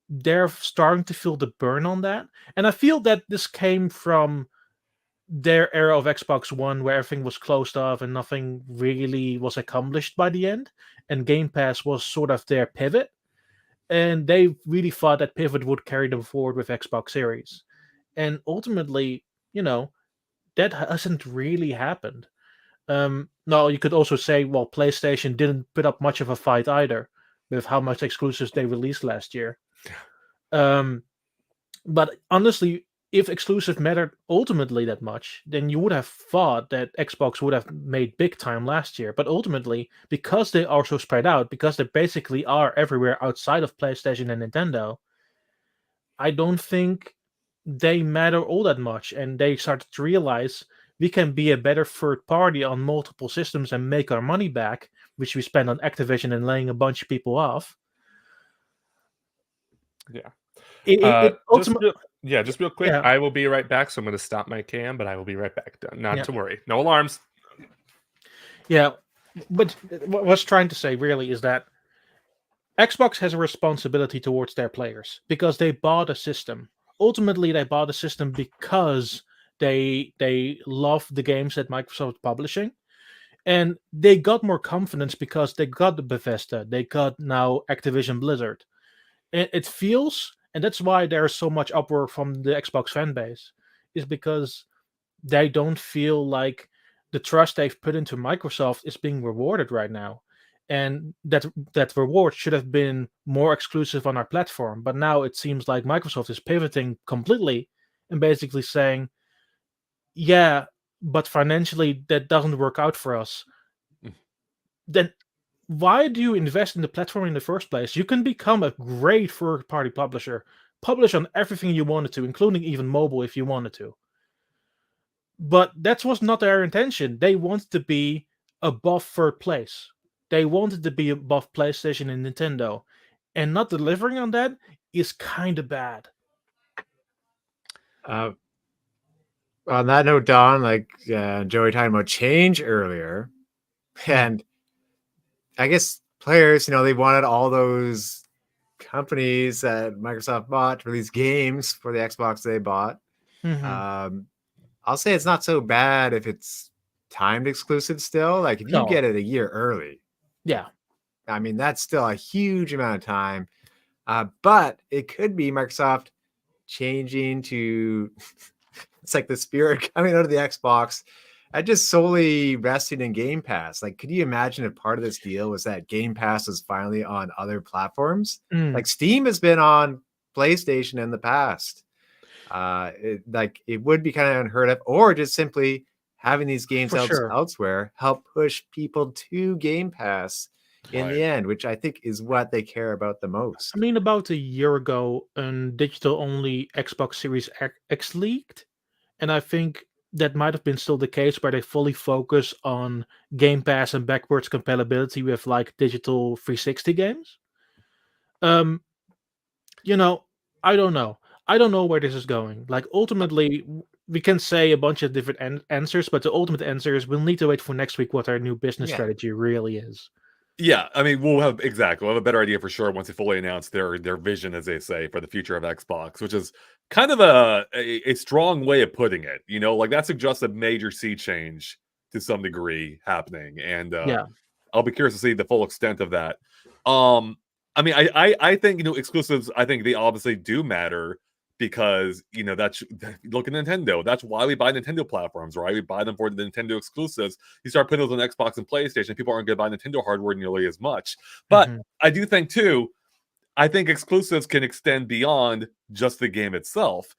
they're starting to feel the burn on that. And I feel that this came from their era of Xbox One where everything was closed off and nothing really was accomplished by the end. And Game Pass was sort of their pivot. And they really thought that pivot would carry them forward with Xbox Series. And ultimately, that hasn't really happened. No, you could also say, well, PlayStation didn't put up much of a fight either with how much exclusives they released last year. But honestly, if exclusive mattered ultimately that much, then you would have thought that Xbox would have made big time last year. But ultimately, because they are so spread out, because they basically are everywhere outside of PlayStation and Nintendo, I don't think they matter all that much. And they started to realize we can be a better third party on multiple systems and make our money back, which we spend on Activision and laying a bunch of people off. Yeah. Just real quick. Yeah. I will be right back. So I'm going to stop my cam, but I will be right back. Not to worry. No alarms. Yeah. But what I was trying to say really is that Xbox has a responsibility towards their players because they bought a system. Ultimately, they bought a system because they love the games that Microsoft is publishing. And they got more confidence because they got the Bethesda. They got now Activision Blizzard. And it feels, and that's why there's so much uproar from the Xbox fan base, is because they don't feel like the trust they've put into Microsoft is being rewarded right now. And that reward should have been more exclusive on our platform. But now it seems like Microsoft is pivoting completely and basically saying, yeah, but financially that doesn't work out for us. Then why do you invest in the platform in the first place? You can become a great third-party publisher, publish on everything you wanted to, including even mobile if you wanted to. But that was not their intention. They wanted to be above third place. They wanted to be above PlayStation and Nintendo. And not delivering on that is kind of bad. On that note, Don, like Joey talking about change earlier, and I guess players, they wanted all those companies that Microsoft bought to release games for the Xbox they bought. I'll say it's not so bad if it's timed exclusive still. Like if you get it a year early. Yeah. I mean, that's still a huge amount of time. But it could be Microsoft changing to it's like the spirit coming out of the Xbox and just solely resting in Game Pass. Like, could you imagine if part of this deal was that Game Pass is finally on other platforms? Like Steam has been on PlayStation in the past. It would be kind of unheard of, or just simply having these games elsewhere help push people to Game Pass in the end, which I think is what they care about the most. I mean, about a year ago, a digital-only Xbox Series X leaked, and I think that might have been still the case where they fully focus on Game Pass and backwards compatibility with like digital 360 games. I don't know. I don't know where this is going. Like, ultimately, we can say a bunch of different answers, but the ultimate answer is we'll need to wait for next week what our new business strategy really is. Yeah, I mean, we'll have a better idea for sure once they fully announce their vision, as they say, for the future of Xbox, which is kind of a strong way of putting it. Like that suggests a major sea change to some degree happening, and I'll be curious to see the full extent of that. I mean, I think exclusives. I think they obviously do matter because that's look at Nintendo. That's why we buy Nintendo platforms, right? We buy them for the Nintendo exclusives. You start putting those on Xbox and PlayStation, people aren't going to buy Nintendo hardware nearly as much. But I do think too, I think exclusives can extend beyond just the game itself,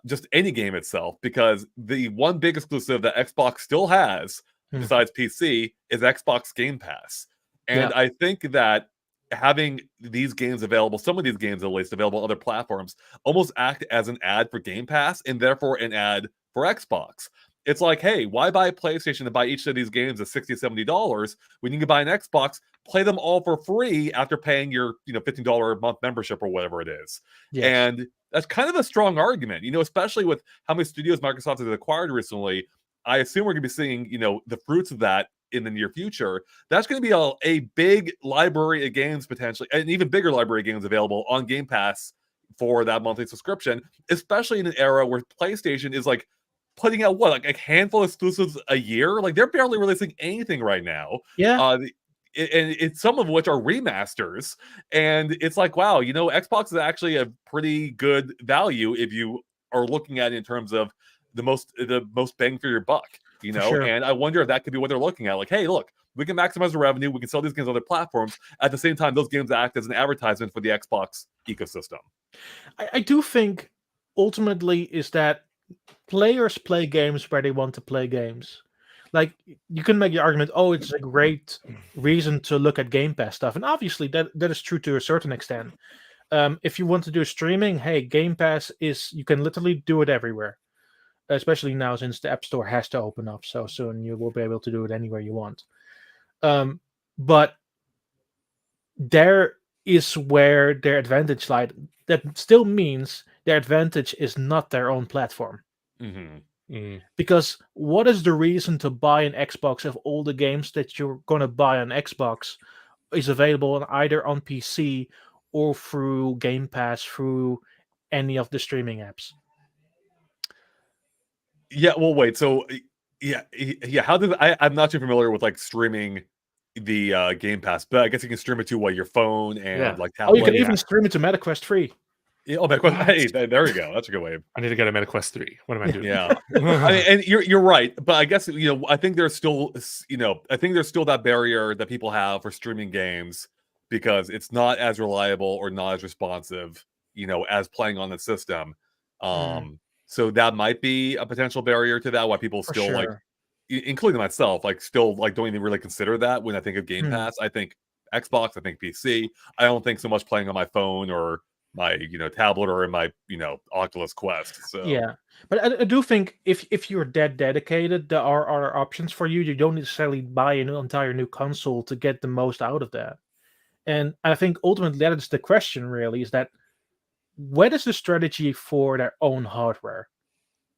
just any game itself, because the one big exclusive that Xbox still has besides PC is Xbox Game Pass, and I think that having these games available, some of these games at least available on other platforms, almost act as an ad for Game Pass and therefore an ad for Xbox. It's like, hey, why buy a PlayStation to buy each of these games at $60, $70 when you can buy an Xbox, play them all for free after paying your $15 a month membership or whatever it is. Yes. And that's kind of a strong argument, especially with how many studios Microsoft has acquired recently. I assume we're going to be seeing, the fruits of that in the near future. That's going to be a big library of games potentially, an even bigger library of games available on Game Pass for that monthly subscription, especially in an era where PlayStation is like putting out like a handful of exclusives a year. Like they're barely releasing anything right now. Yeah. And it's some of which are remasters. And it's like, wow, Xbox is actually a pretty good value if you are looking at it in terms of the most bang for your buck. Sure. And I wonder if that could be what they're looking at. Like, hey, look, we can maximize the revenue. We can sell these games on other platforms. At the same time, those games act as an advertisement for the Xbox ecosystem. I do think ultimately is that players play games where they want to play games. Like you can make the argument, oh, it's a great reason to look at Game Pass stuff, and obviously that is true to a certain extent. If you want to do streaming, hey, Game Pass you can literally do it everywhere. Especially now since the App Store has to open up so soon, you will be able to do it anywhere you want. But there is where their advantage lies. That still means their advantage is not their own platform. Because what is the reason to buy an Xbox if all the games that you're going to buy on Xbox is available either on PC or through Game Pass, through any of the streaming apps? Yeah, well, wait. So, yeah. How does I'm not too familiar with like streaming the Game Pass, but I guess you can stream it to your phone and like tablet. Oh, you can even stream it to MetaQuest 3. Yeah, MetaQuest. Hey, there we go. That's a good way. I need to get a MetaQuest 3. What am I doing? Yeah, I mean, and you're right, but I guess I think there's still that barrier that people have for streaming games because it's not as reliable or not as responsive, as playing on the system. So that might be a potential barrier to that. Why people still like, including myself, like still like don't even really consider that when I think of Game Pass. I think Xbox, I think PC. I don't think so much playing on my phone or my tablet or in my Oculus Quest. So yeah, but I do think if you're that dedicated, there are other options for you. You don't necessarily buy an entire new console to get the most out of that. And I think ultimately that is the question. Really, is that what is the strategy for their own hardware?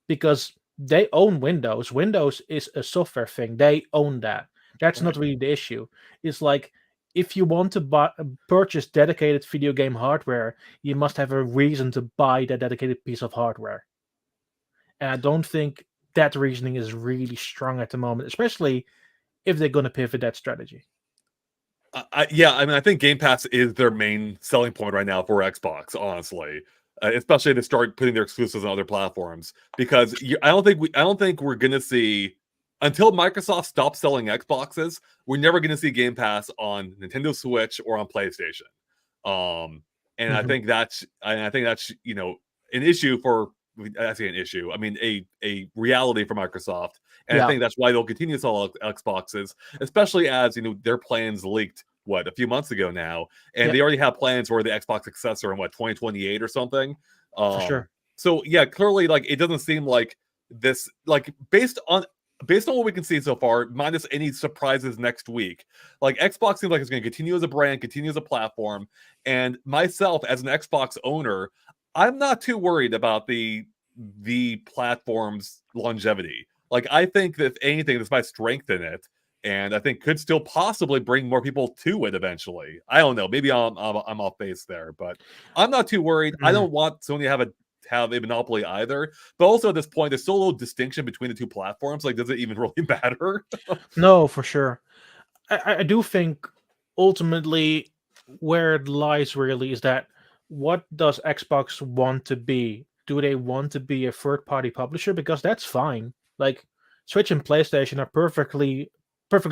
Because they own Windows. Windows is a software thing. They own that. That's not really the issue. It's like if you want to purchase dedicated video game hardware, you must have a reason to buy that dedicated piece of hardware. And I don't think that reasoning is really strong at the moment, especially if they're going to pivot that strategy. Yeah, I mean, I think Game Pass is their main selling point right now for Xbox, honestly. Especially to start putting their exclusives on other platforms, because I don't think we're gonna see until Microsoft stops selling Xboxes. We're never gonna see Game Pass on Nintendo Switch or on PlayStation. And I think that's an issue for. I say an issue. I mean a reality for Microsoft, and I think that's why they'll continue to sell Xboxes, especially as their plans leaked a few months ago now, and they already have plans for the Xbox successor in 2028 or something. For sure. So yeah, clearly like it doesn't seem like this based on what we can see so far, minus any surprises next week. Like Xbox seems like it's going to continue as a brand, continue as a platform, and myself as an Xbox owner, I'm not too worried about the platform's longevity. Like I think that if anything, this might strengthen it, and I think could still possibly bring more people to it eventually. I don't know. Maybe I'm off base there, but I'm not too worried. I don't want Sony to have a monopoly either. But also at this point, there's still a little distinction between the two platforms. Like, does it even really matter? No, for sure. I do think ultimately where it lies really is that what does Xbox want to be? Do they want to be a third-party publisher? Because that's fine. Like Switch and PlayStation are perfectly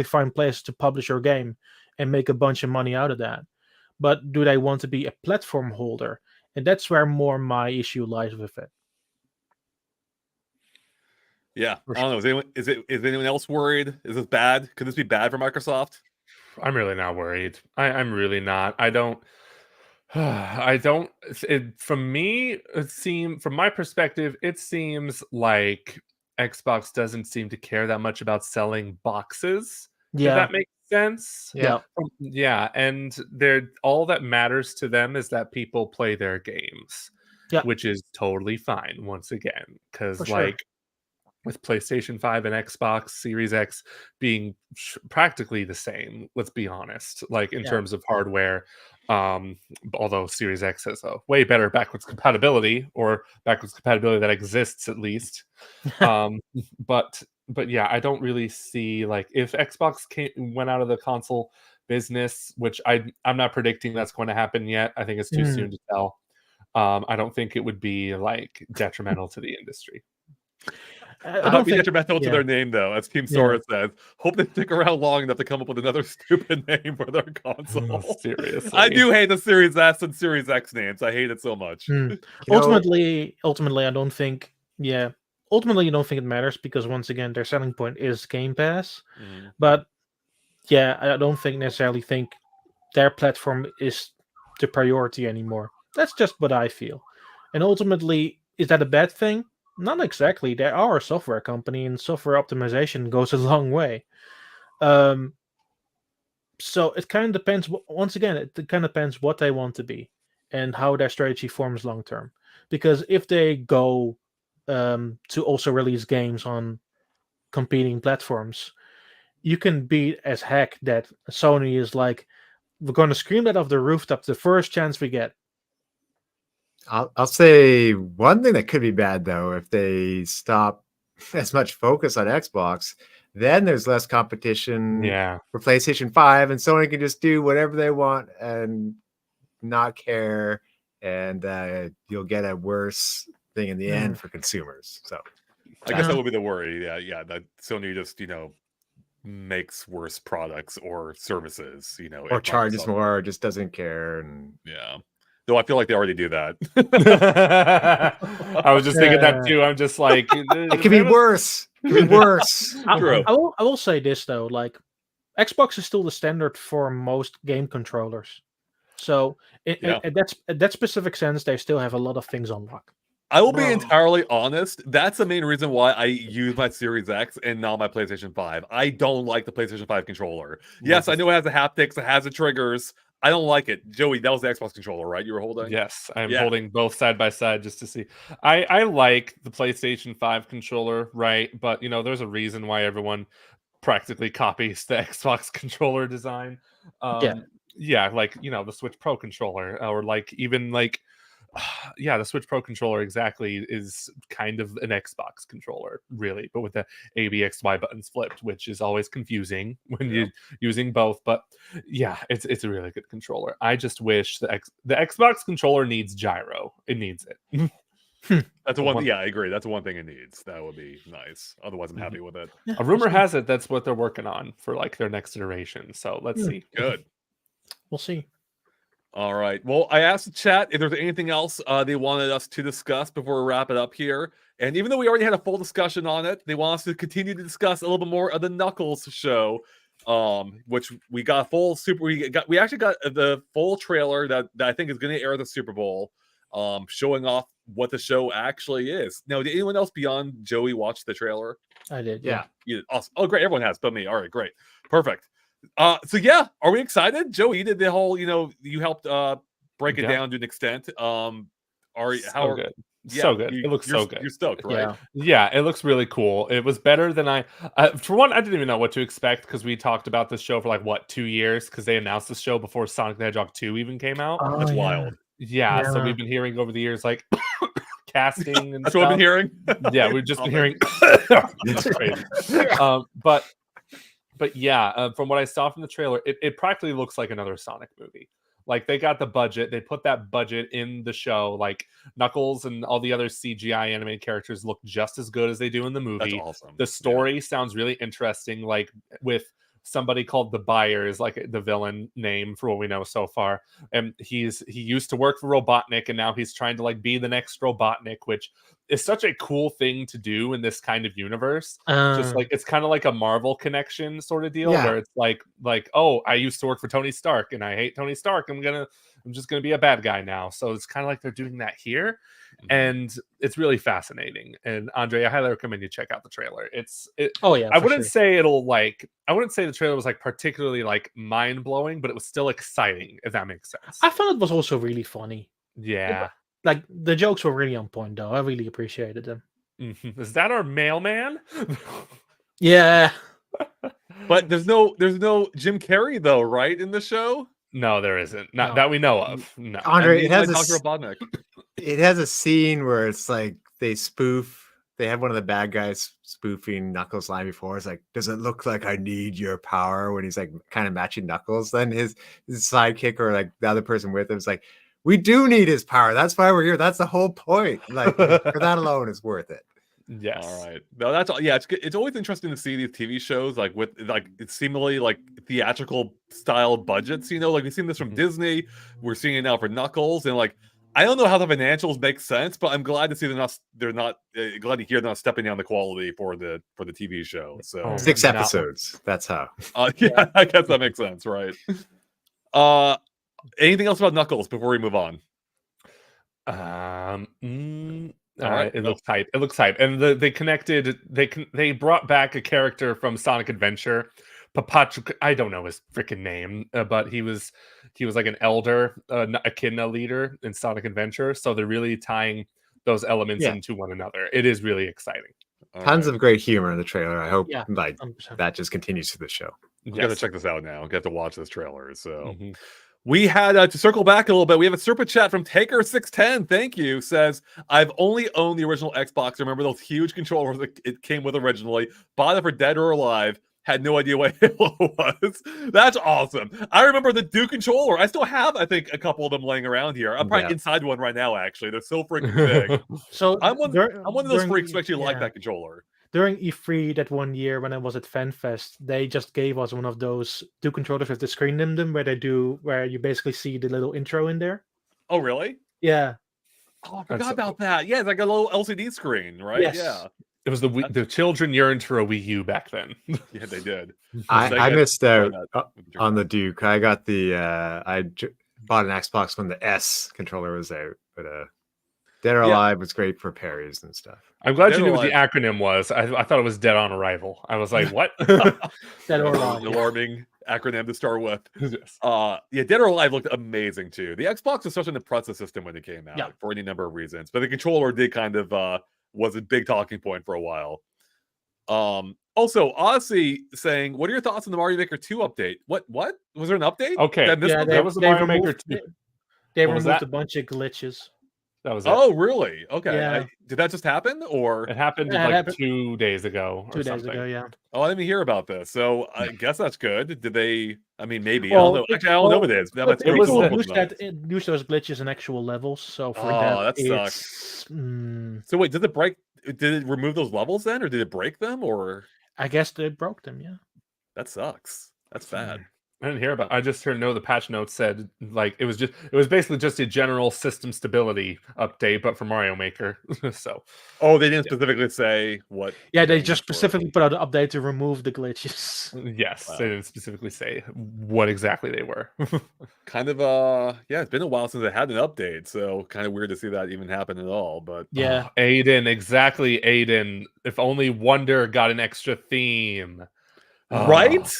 fine place to publish your game and make a bunch of money out of that. But do they want to be a platform holder? And that's where more my issue lies with it. Yeah, I don't know. Is anyone else worried? Is this bad? Could this be bad for Microsoft? I'm really not worried. I'm really not. I don't. I don't. From me, from my perspective, it seems like Xbox doesn't seem to care that much about selling boxes. If Yeah, that makes sense. Yeah. Yeah, and they're all that matters to them is that people play their games, Yeah. which is totally fine. Once again, for because sure. with PlayStation 5 and Xbox Series X being practically the same, let's be honest, like in Yeah. terms of hardware. Um, although Series X has a way better backwards compatibility, or backwards compatibility that exists at least. Um, but yeah, I don't really see, like, if Xbox went out of the console business, which I'm not predicting that's going to happen yet. I think it's too soon to tell. I don't think it would be like detrimental to the industry. I It don't might be think. detrimental to Yeah. their name, though, as Team Yeah. Sora says. Hope they stick around long enough to come up with another stupid name for their console. Seriously, I do hate the Series S and Series X names. I hate it so much. You know, Ultimately, I don't think. Yeah, ultimately, you don't think it matters because once again, their selling point is Game Pass. Mhm. But yeah, I don't necessarily think their platform is the priority anymore. That's just what I feel. And ultimately, is that a bad thing? Not exactly. They are a software company, and software optimization goes a long way. So it kind of depends. Once again, it kind of depends what they want to be and how their strategy forms long term. Because if they go to also release games on competing platforms, you can beat as heck that Sony is like, we're going to scream that off the rooftop the first chance we get. I'll say one thing that could be bad though, if they stop as much focus on Xbox, then there's less competition yeah. for PlayStation 5, and Sony can just do whatever they want and not care, and you'll get a worse thing in the end for consumers. So I guess that would be the worry. Yeah, that Sony just, makes worse products or services, or if charges Microsoft- more, or just doesn't care, and Yeah. Though I feel like they already do that. I was just thinking that too. I'm just like, it could be worse. It could be worse. True. I will say this though, like Xbox is still the standard for most game controllers. So Yeah. in that specific sense, they still have a lot of things on lock. I will be Bro. entirely honest. That's the main reason why I use my Series X and not my PlayStation 5. I don't like the PlayStation 5 controller. Yes, I know it has the haptics, it has the triggers. I don't like it. Joey, that was the Xbox controller, right? You were holding? Yes, I'm Yeah. holding both side by side just to see. I like the PlayStation 5 controller, right? But there's a reason why everyone practically copies the Xbox controller design. Yeah, like the Switch Pro controller, or like even like yeah, the Switch Pro controller exactly is kind of an Xbox controller, really, but with the A, B, X, Y buttons flipped, which is always confusing when you're using both. But yeah, it's a really good controller. I just wish the Xbox controller needs gyro. It needs it. That's the one. Yeah, I agree. That's the one thing it needs. That would be nice. Otherwise, I'm happy with it. A rumor has it that's what they're working on for like their next iteration. So let's see. Good. We'll see. All right. Well, I asked the chat if there's anything else they wanted us to discuss before we wrap it up here. And even though we already had a full discussion on it, they want us to continue to discuss a little bit more of the Knuckles show, which we got full super. We actually got the full trailer that I think is going to air at the Super Bowl, showing off what the show actually is. Now, did anyone else beyond Joey watch the trailer? I did. yeah. You did. Awesome. Oh, great. Everyone has, but me. All right, great. Perfect. So yeah, are we excited? Joey, you did the whole, you helped break it down to an extent. Are you So good. Yeah, So good. It looks so good. You're stoked, right? Yeah, it looks really cool. It was better than for one, I didn't even know what to expect because we talked about this show for like 2 years, because they announced the show before Sonic the Hedgehog 2 even came out. That's wild. Yeah, so we've been hearing over the years like casting and That's stuff. what I've been hearing. Yeah, we've just been hearing. It's crazy. But yeah, from what I saw from the trailer, it practically looks like another Sonic movie. Like, they got the budget, they put that budget in the show. Like, Knuckles and all the other CGI animated characters look just as good as they do in the movie. That's awesome. The story sounds really interesting, like with somebody called the Buyer is like the villain name for what we know so far. And he used to work for Robotnik, and now he's trying to like be the next Robotnik, which is such a cool thing to do in this kind of universe. Just like it's kind of like a Marvel connection sort of deal, Yeah. where it's like, oh, I used to work for Tony Stark and I hate Tony Stark. I'm just gonna be a bad guy now. So it's kind of like they're doing that here, and it's really fascinating. And Andre, I highly recommend you check out the trailer. Oh yeah, I for wouldn't sure. say I wouldn't say the trailer was like particularly like mind blowing, but it was still exciting, if that makes sense. I found it was also really funny. Yeah. Like the jokes were really on point, though. I really appreciated them. Is that our mailman? Yeah. But there's no Jim Carrey though, right, in the show? No, there isn't. Not No. that we know of. No. Andre, it has Dr. a, Robotnik. it has a scene where it's like they have one of the bad guys spoofing Knuckles' line before. It's like, does it look like I need your power? When he's like kind of matching Knuckles, then his sidekick or like the other person with him is like, we do need his power. That's why we're here. That's the whole point. Like for that alone is worth it. Yes. All right. No, that's all. Yeah, it's always interesting to see these TV shows like with like it's seemingly like theatrical style budgets. You know, like we've seen this from Disney. We're seeing it now for Knuckles, and like I don't know how the financials make sense, but I'm glad to see they're not glad to hear they're not stepping down the quality for the TV show. So 6 episodes. That's how. yeah, I guess that makes sense, right? Anything else about Knuckles before we move on? All right, it looks hype. It looks hype, and they connected. They brought back a character from Sonic Adventure, Papacho. I don't know his freaking name, but he was like an elder, echidna leader in Sonic Adventure. So they're really tying those elements into one another. It is really exciting. Tons of great humor in the trailer. I hope like 100%. that just continues to the show. We got to check this out now. Got to watch this trailer. So. We had to circle back a little bit. We have a super chat from Taker610. Thank you. Says, I've only owned the original Xbox. Remember those huge controllers that it came with originally. Bought it for Dead or Alive. Had no idea what Halo was. That's awesome. I remember the Duke controller. I still have, I think, a couple of them laying around here. I'm probably inside one right now, actually. They're so freaking big. So I'm one of those freaks who actually like that controller. During E3 that one year when I was at FanFest, they just gave us one of those two controllers with the screen in them where you basically see the little intro in there. Oh, really? Yeah. Oh, I forgot about that. Yeah, it's like a little LCD screen, right? Yes. Yeah. It was the children yearned for a Wii U back then. Yeah, they did. I missed out on the Duke. I got bought an Xbox when the S controller was out, but Dead or Alive was great for parries and stuff. I'm glad you knew what the acronym was. I thought it was Dead on Arrival. I was like, what? Dead or Alive. Alarming acronym to start with. Yes. Dead or Alive looked amazing too. The Xbox was such an impressive system when it came out for any number of reasons, but the controller did kind of was a big talking point for a while. Also, Odyssey saying, "What are your thoughts on the Mario Maker 2 update? What was there an update? Okay, that was the Mario Maker 2. They removed a bunch of glitches. That was it. Oh, really? Okay. Yeah. Did that just happen, or it happened 2 days ago? 2 days ago, yeah. Oh, I didn't even hear about this. So I guess that's good. Did they? I mean, maybe. Well, I don't know. Actually, I don't know what it is. It used those glitches in actual levels. So for that sucks. So wait, did it break? Did it remove those levels then, or did it break them? Or I guess they broke them. Yeah. That sucks. That's bad. I didn't hear about it. I just heard the patch notes said like it was basically just a general system stability update, but for Mario Maker. So they didn't specifically say what. Yeah, they just specifically put out an update to remove the glitches. Yes, they didn't specifically say what exactly they were. Kind of it's been a while since I had an update, so kind of weird to see that even happen at all. But yeah, Aiden, exactly, Aiden. If only Wonder got an extra theme, right?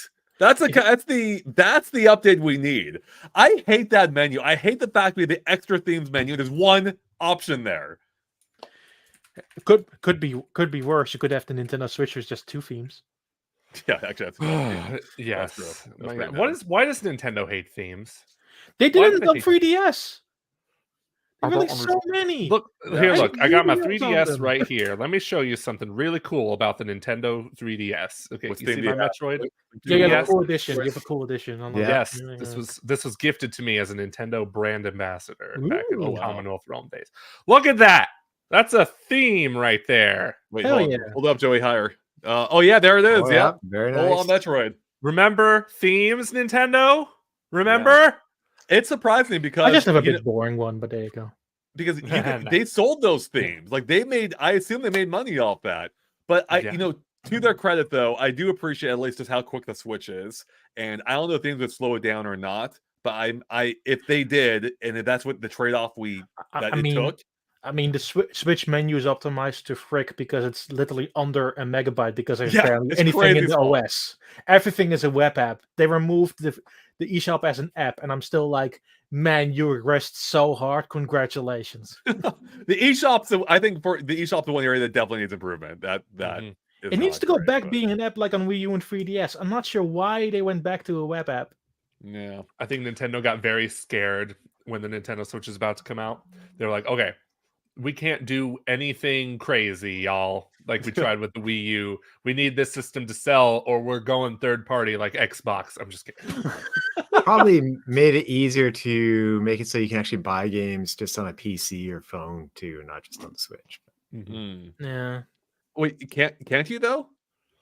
That's the update we need. I hate that menu. I hate the fact we have the extra themes menu. There's one option there. Could be worse. You could have the Nintendo Switch with just 2 themes. Yeah, actually, that's yes. That's why does Nintendo hate themes? They did it on 3DS. There are so many. Look, I got my 3DS right here. Let me show you something really cool about the Nintendo 3DS. Okay, you see my Metroid? Yeah, you have a cool edition. You have a cool edition. Yes, this was gifted to me as a Nintendo brand ambassador back in the Commonwealth Realm days. Look at that. That's a theme right there. Wait, hold up, Joey, higher. There it is. Very nice. Hold on, Metroid. Remember themes, Nintendo? Remember? It's surprising because I just have a bit boring one, but there you go. because they sold those themes. Like I assume they made money off that. But to their credit though, I do appreciate at least just how quick the Switch is. And I don't know if things would slow it down or not. But if they did, and if that's what the trade-off took. I mean, the Switch menu is optimized to frick because it's literally under a megabyte because there's barely anything in the OS. Everything is a web app. They removed the eShop as an app, and I'm still like, man, you regressed so hard. Congratulations. The eShop, I think for the eShop, the one area that definitely needs improvement. It needs to go back being an app like on Wii U and 3DS. I'm not sure why they went back to a web app. Yeah, I think Nintendo got very scared when the Nintendo Switch is about to come out. They were like, okay, we can't do anything crazy, y'all. Like we tried with the Wii U. We need this system to sell, or we're going third party like Xbox. I'm just kidding. Probably made it easier to make it so you can actually buy games just on a PC or phone too, not just on the Switch. Yeah. Wait, can't you though?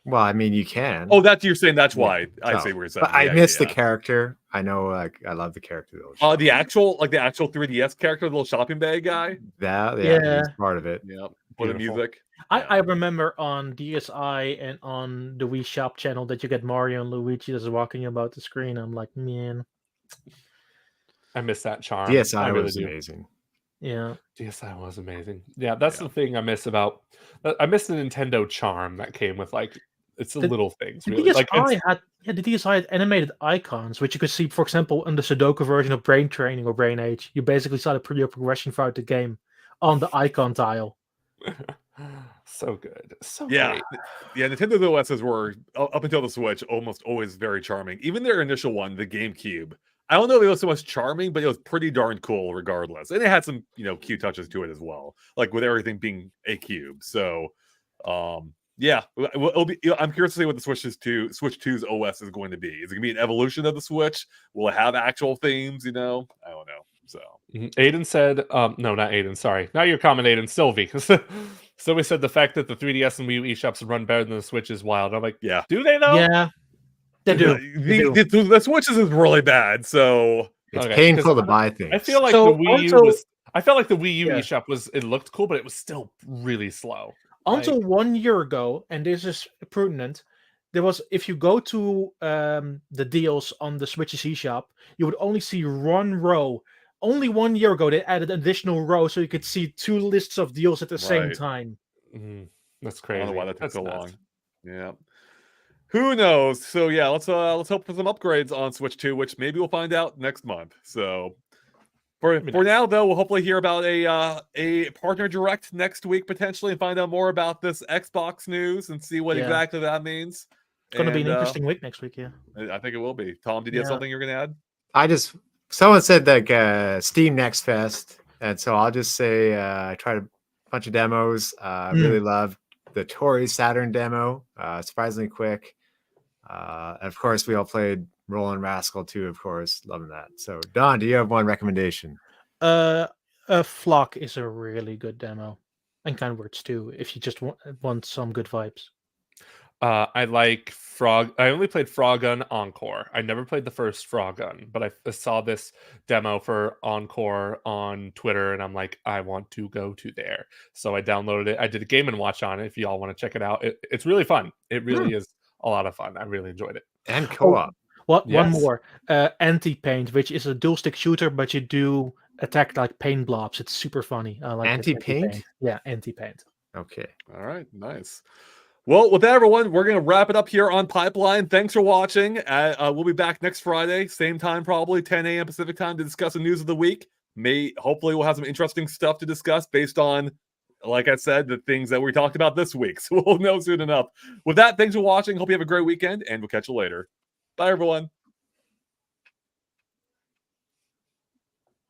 Well, I mean, you can. Oh, you're saying that's why. I say we're saying. But I miss the character. I know, like, I love the character. Oh, the actual 3DS character, the little shopping bag guy. That's part of it. Yeah, for the music. I remember on DSi and on the Wii Shop channel that you get Mario and Luigi just walking about the screen. I'm like, man, I miss that charm. DSi was amazing. Yeah, DSi was amazing. Yeah, that's the thing I miss the Nintendo charm that came with like. It's the little things, really. The DSi had animated icons, which you could see, for example, in the Sudoku version of Brain Training or Brain Age. You basically saw the progression throughout the game on the icon tile. So good. Great. Yeah, Nintendo's OSs were, up until the Switch, almost always very charming. Even their initial one, the GameCube. I don't know if it was so much charming, but it was pretty darn cool regardless. And it had some, cute touches to it as well. Like with everything being a cube. So, yeah, I'm curious to see what the Switch 2's OS is going to be. Is it going to be an evolution of the Switch? Will it have actual themes? I don't know. So Aiden said, no, not Aiden. Sorry, not your comment, Aiden. Sylvie. So we said the fact that the 3DS and Wii U eShops run better than the Switch is wild. I'm like, yeah, do they though? Yeah, they do. The Switch is really bad. So it's painful to buy things. I feel like the Wii U was. I felt like the Wii U eShop it looked cool, but it was still really slow. Until 1 year ago, and this is pertinent, there was, if you go to the deals on the Switch's eShop, you would only see one row. Only 1 year ago, they added an additional row so you could see two lists of deals at the same time. That's crazy. I don't know why that took so long. Yeah. Who knows? So yeah, let's hope for some upgrades on Switch 2, which maybe we'll find out next month. So for now, though, we'll hopefully hear about a partner direct next week potentially, and find out more about this Xbox news and see what exactly that means. It's going to be an interesting week next week. Yeah, I think it will be. Tom, did you have something you're going to add? Someone said like Steam Next Fest, and so I'll just say I tried a bunch of demos. Really loved the Tory Saturn demo. Surprisingly quick. And of course, we all played Roland Rascal too, of course, loving that. So, Don, do you have one recommendation? Flock is a really good demo, and Kind Words too, if you just want some good vibes. I like Frog. I only played Froggun Encore. I never played the first Froggun, but I saw this demo for Encore on Twitter, and I'm like, I want to go to there. So I downloaded it. I did a Game & Watch on it. If you all want to check it out, it's really fun. It really is a lot of fun. I really enjoyed it. And co-op. One more. Anti-Paint, which is a dual stick shooter, but you do attack like paint blobs. It's super funny. I like Anti-Paint? Yeah, Anti-Paint. Okay. All right. Nice. Well, with that, everyone, we're going to wrap it up here on Pipeline. Thanks for watching. We'll be back next Friday, same time, probably 10 a.m. Pacific time, to discuss the news of the week. Hopefully, we'll have some interesting stuff to discuss based on, like I said, the things that we talked about this week. So we'll know soon enough. With that, thanks for watching. Hope you have a great weekend, and we'll catch you later. Bye, everyone.